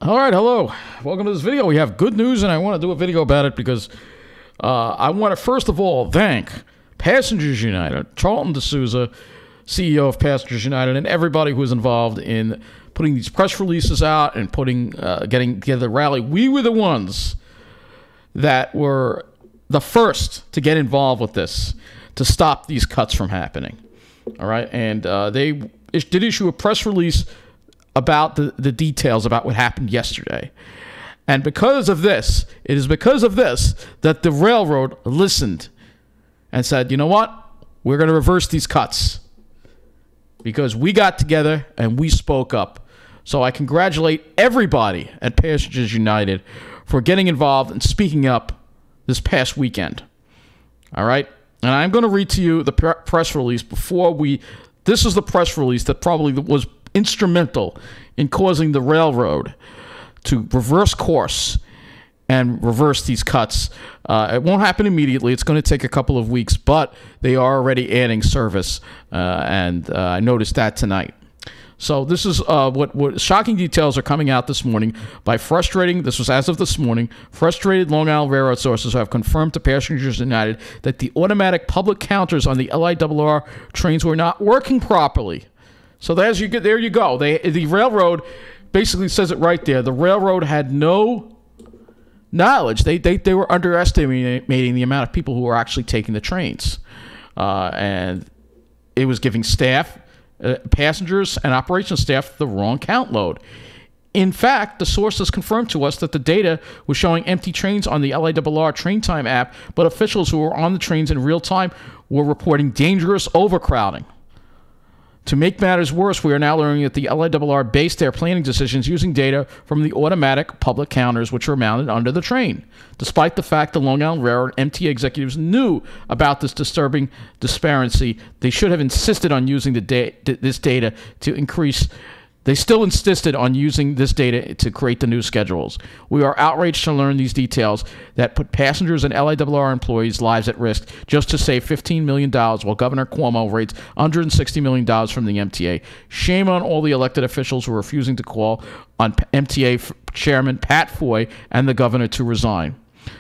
All right, hello. Welcome to this video. We have good news, and I want to do a video about it because I want to, first of all, thank Passengers United, Charlton D'Souza, CEO of Passengers United, and everybody who was involved in putting these press releases out and getting together the rally. We were the ones that were the first to get involved with this, to stop these cuts from happening. All right, and they did issue a press release about the details about what happened yesterday. And because of this, it is because of this that the railroad listened and said, you know what? We're going to reverse these cuts. Because we got together and we spoke up. So I congratulate everybody at Passengers United for getting involved and speaking up this past weekend. All right? And I'm going to read to you the press release before we... This is the press release that probably was instrumental in causing the railroad to reverse course and reverse these cuts. It won't happen immediately. It's going to take a couple of weeks, but they are already adding service, and I noticed that tonight. So this is what shocking details are coming out this morning by this was as of this morning, frustrated Long Island Railroad sources have confirmed to Passengers United that the automatic public counters on the LIRR trains were not working properly. So as you get there, you go. The railroad basically says it right there. The railroad had no knowledge. They were underestimating the amount of people who were actually taking the trains, and it was giving staff, passengers, and operations staff the wrong count load. In fact, the sources confirmed to us that the data was showing empty trains on the LIRR train time app, but officials who were on the trains in real time were reporting dangerous overcrowding. To make matters worse, we are now learning that the LIRR based their planning decisions using data from the automatic public counters which were mounted under the train. Despite the fact the Long Island Railroad MTA executives knew about this disturbing disparity, they should have insisted on using this data to increase. They still insisted on using this data to create the new schedules. We are outraged to learn these details that put passengers and LIRR employees' lives at risk just to save $15 million while Governor Cuomo rates $160 million from the MTA. Shame on all the elected officials who are refusing to call on MTA Chairman Pat Foye and the governor to resign.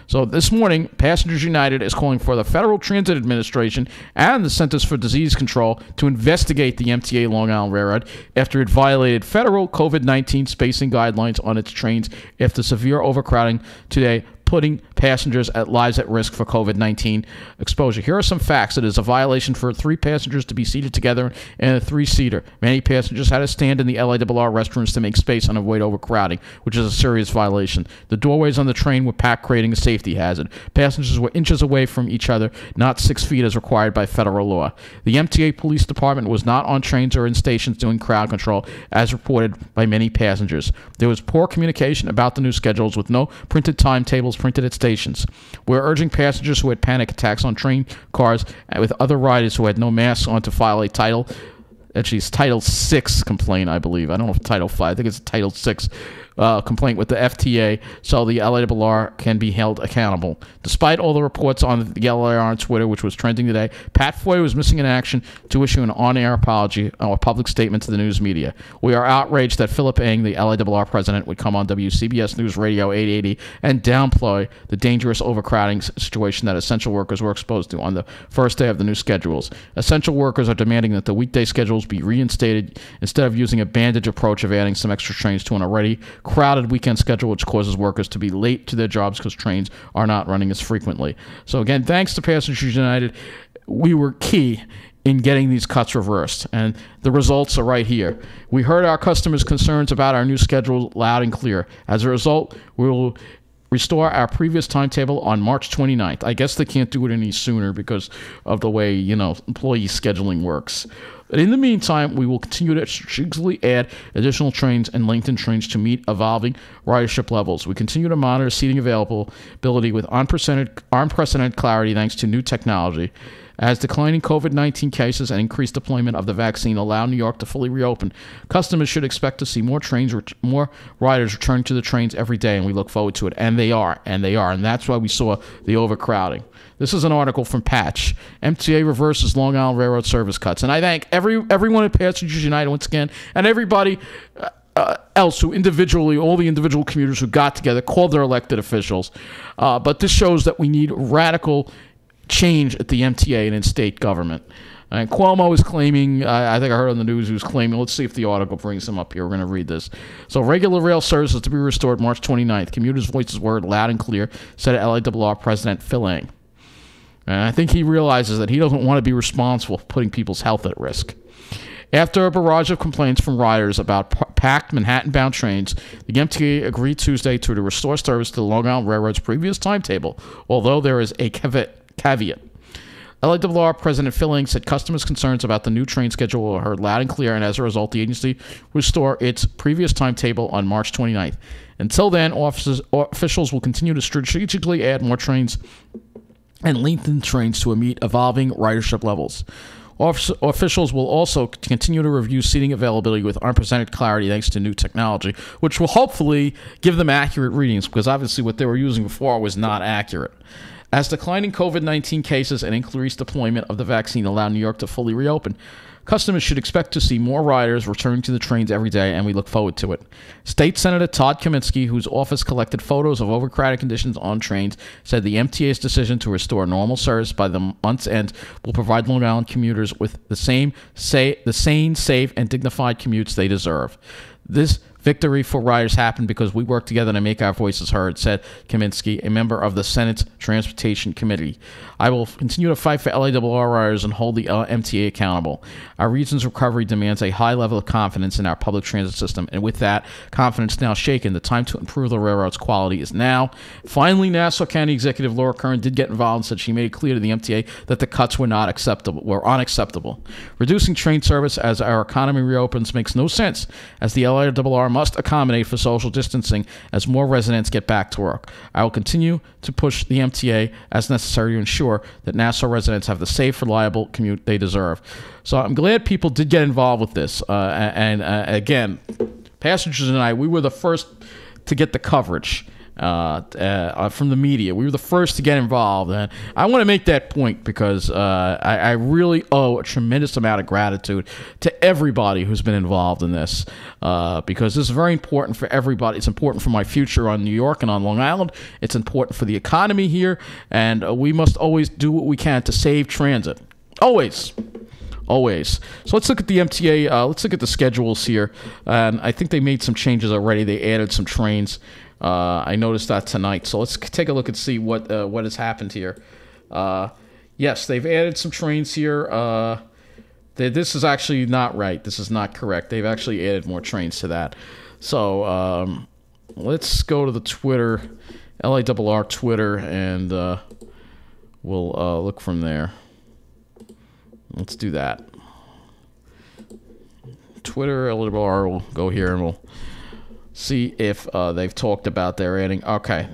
So this morning, Passengers United is calling for the Federal Transit Administration and the Centers for Disease Control to investigate the MTA Long Island Railroad after it violated federal COVID-19 spacing guidelines on its trains after severe overcrowding today, putting passengers' lives at risk for COVID-19 exposure. Here are some facts. It is a violation for 3 passengers to be seated together in a 3-seater. Many passengers had to stand in the LIRR restrooms to make space and avoid overcrowding, which is a serious violation. The doorways on the train were packed, creating a safety hazard. Passengers were inches away from each other, not 6 feet as required by federal law. The MTA Police Department was not on trains or in stations doing crowd control, as reported by many passengers. There was poor communication about the new schedules with no printed timetables printed at stations. We're urging passengers who had panic attacks on train cars with other riders who had no masks on to file a Title 6 complaint, I believe. I don't know if Title 5. I think it's Title 6 complaint with the FTA, so the LIRR can be held accountable. Despite all the reports on the LIRR on Twitter, which was trending today, Pat Foye was missing in action to issue an on-air apology or public statement to the news media. We are outraged that Philip Ng, the LIRR president, would come on WCBS News Radio 880 and downplay the dangerous overcrowding situation that essential workers were exposed to on the first day of the new schedules. Essential workers are demanding that the weekday schedules be reinstated instead of using a bandage approach of adding some extra trains to an already crowded weekend schedule, which causes workers to be late to their jobs because trains are not running as frequently. So again, thanks to Passengers United, we were key in getting these cuts reversed, and the results are right here. We heard our customers' concerns about our new schedule loud and clear. As a result, we will restore our previous timetable on March 29th. I guess they can't do it any sooner because of the way, employee scheduling works. But in the meantime, we will continue to strategically add additional trains and lengthen trains to meet evolving ridership levels. We continue to monitor seating availability with unprecedented clarity thanks to new technology. As declining COVID-19 cases and increased deployment of the vaccine allow New York to fully reopen, customers should expect to see more riders returning to the trains every day, and we look forward to it. And they are, and that's why we saw the overcrowding. This is an article from Patch. MTA reverses Long Island Railroad service cuts. And I thank everyone at Passengers United once again, and everybody else who individually, all the individual commuters who got together, called their elected officials. But this shows that we need radical change at the MTA and in state government. And Cuomo is claiming, I think I heard on the news, he was claiming, let's see if the article brings him up here. We're going to read this. So regular rail services to be restored March 29th. Commuters' voices were heard loud and clear, said LIRR President Foye. And I think he realizes that he doesn't want to be responsible for putting people's health at risk. After a barrage of complaints from riders about packed Manhattan-bound trains, the MTA agreed Tuesday to restore service to the Long Island Railroad's previous timetable, although there is a caveat. LIRR President Foye said customers' concerns about the new train schedule were heard loud and clear, and as a result, the agency will restore its previous timetable on March 29th. Until then, officials will continue to strategically add more trains and lengthen trains to meet evolving ridership levels. Officials will also continue to review seating availability with unprecedented clarity thanks to new technology, which will hopefully give them accurate readings, because obviously what they were using before was not accurate. As declining COVID-19 cases and increased deployment of the vaccine allow New York to fully reopen, customers should expect to see more riders returning to the trains every day, and we look forward to it. State Senator Todd Kaminsky, whose office collected photos of overcrowded conditions on trains, said the MTA's decision to restore normal service by the month's end will provide Long Island commuters with the sane, safe, and dignified commutes they deserve. This victory for riders happened because we work together to make our voices heard, said Kaminsky, a member of the Senate's Transportation Committee. I will continue to fight for LIRR riders and hold the MTA accountable. Our region's recovery demands a high level of confidence in our public transit system, and with that confidence now shaken, the time to improve the railroad's quality is now. Finally, Nassau County Executive Laura Kern did get involved and said she made it clear to the MTA that the cuts were unacceptable. Reducing train service as our economy reopens makes no sense, as the LIRR must accommodate for social distancing as more residents get back to work. I will continue to push the MTA as necessary to ensure that Nassau residents have the safe, reliable commute they deserve. So I'm glad people did get involved with this. Again, passengers and I, we were the first to get the coverage from the media. We were the first to get involved, and I want to make that point because I really owe a tremendous amount of gratitude to everybody who's been involved in this, because this is very important for everybody. It's important for my future on New York and on Long Island. It's important for the economy here, and we must always do what we can to save transit. Always. So let's look at the MTA. Let's look at the schedules here, and I think they made some changes already. They added some trains. I noticed that tonight. So let's take a look and see what has happened here. Yes, they've added some trains here. This is actually not right. This is not correct. They've actually added more trains to that. So let's go to the Twitter, LIRR Twitter, and we'll look from there. Let's do that. Twitter, LIRR, we'll go here and we'll see if they've talked about they're adding. Okay.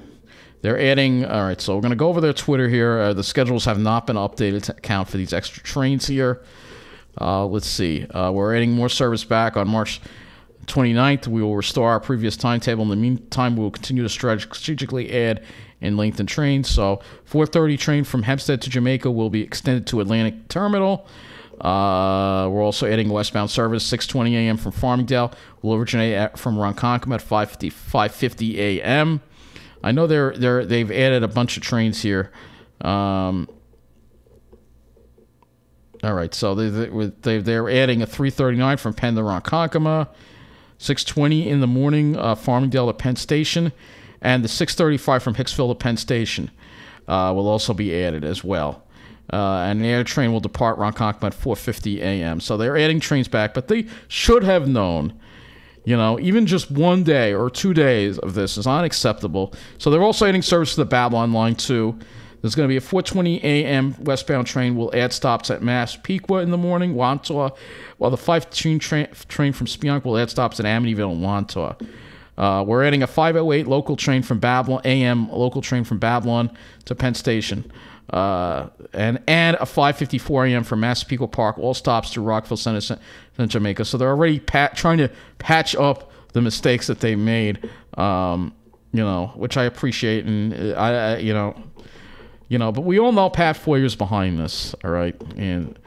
They're adding. All right. So we're going to go over their Twitter here. The schedules have not been updated to account for these extra trains here. Let's see. We're adding more service back on March 29th. We will restore our previous timetable. In the meantime, we will continue to strategically add and lengthen trains. So 4:30 train from Hempstead to Jamaica will be extended to Atlantic Terminal. We're also adding westbound service 6:20 a.m. from Farmingdale. Will originate from Ronkonkoma at 5:50 a.m. I know they've added a bunch of trains here. All right, so they're adding a 3:39 from Penn to Ronkonkoma, 6:20 in the morning Farmingdale to Penn Station, and the 6:35 from Hicksville to Penn Station will also be added as well. And the air train will depart Ronkonkoma at 4:50 a.m. So they're adding trains back, but they should have known, even just 1 day or 2 days of this is unacceptable. So they're also adding service to the Babylon Line 2. There's going to be a 4:20 a.m. westbound train will add stops at Massapequa in the morning, Wantagh, while the 5:15 train from Spionk will add stops at Amityville and Wantagh. We're adding a 5:08 local train from Babylon, a.m. local train from Babylon to Penn Station. And a 5:54 a.m. from Massapequa Park, all stops to Rockville Center, Jamaica. So they're already trying to patch up the mistakes that they made, which I appreciate. And but we all know Pat Foye is behind this, all right? And,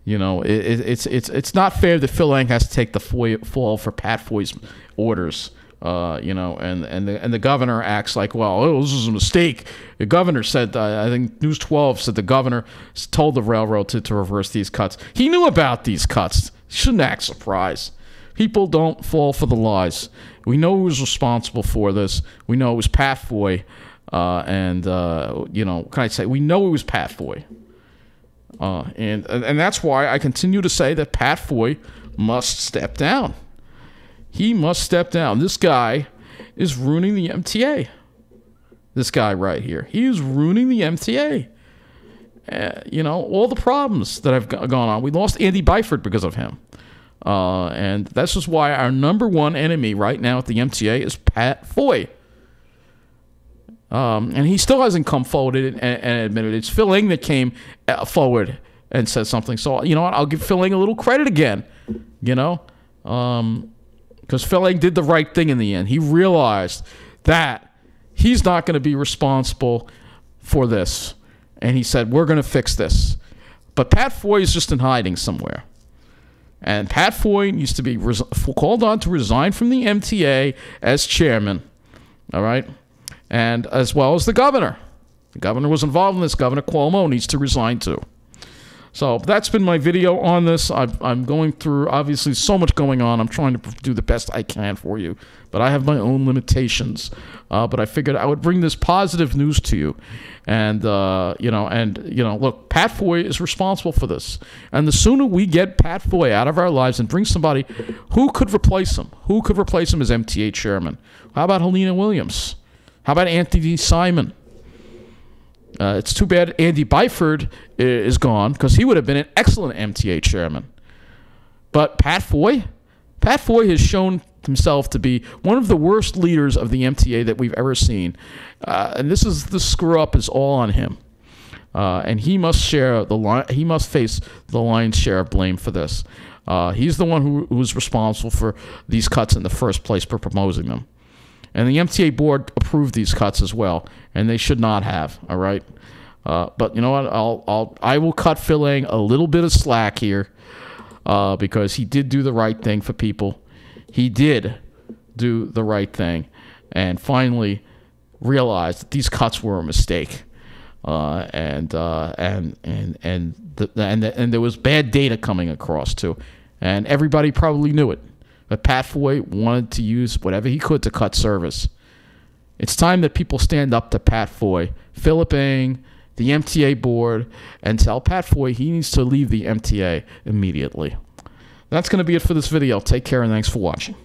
You know, it's not fair that Phil Lang has to take the fall for Pat Foye's orders. You know, and the governor acts like, well, oh, this is a mistake. The governor said, I think News 12 said the governor told the railroad to reverse these cuts. He knew about these cuts. Shouldn't act surprised. People don't fall for the lies. We know who was responsible for this. We know it was Pat Foye, and you know, can I say, we know it was Pat Foye. And that's why I continue to say that Pat Foye must step down. He must step down. This guy is ruining the MTA. This guy right here. He is ruining the MTA. You know, all the problems that have gone on. We lost Andy Byford because of him. And this is why our number one enemy right now at the MTA is Pat Foye. And he still hasn't come forward and admitted it. It's Phil Lang that came forward and said something. So, you know what? I'll give Phil Lang a little credit again. You know? Because Phil Lang did the right thing in the end. He realized that he's not going to be responsible for this. And he said, we're going to fix this. But Pat Foye is just in hiding somewhere. And Pat Foye needs to be called on to resign from the MTA as chairman. All right? And as well as the governor. The governor was involved in this. Governor Cuomo needs to resign too. So that's been my video on this. I'm going through, obviously, so much going on. I'm trying to do the best I can for you. But I have my own limitations. But I figured I would bring this positive news to you. And, you know, look, Pat Foye is responsible for this. And the sooner we get Pat Foye out of our lives and bring somebody who could replace him, as MTA chairman? How about Helena Williams? How about Anthony Simon? It's too bad Andy Byford is gone, because he would have been an excellent MTA chairman. But Pat Foye has shown himself to be one of the worst leaders of the MTA that we've ever seen. And the screw up is all on him. And he must face the lion's share of blame for this. He's the one who was responsible for these cuts in the first place, for proposing them. And the MTA board approved these cuts as well, and they should not have. All right, but you know what? I will cut Phil Lang a little bit of slack here, because he did do the right thing for people. He did do the right thing, and finally realized that these cuts were a mistake, and there was bad data coming across too, and everybody probably knew it. But Pat Foye wanted to use whatever he could to cut service. It's time that people stand up to Pat Foye, Philip Ng, the MTA board, and tell Pat Foye he needs to leave the MTA immediately. That's going to be it for this video. Take care, and thanks for watching.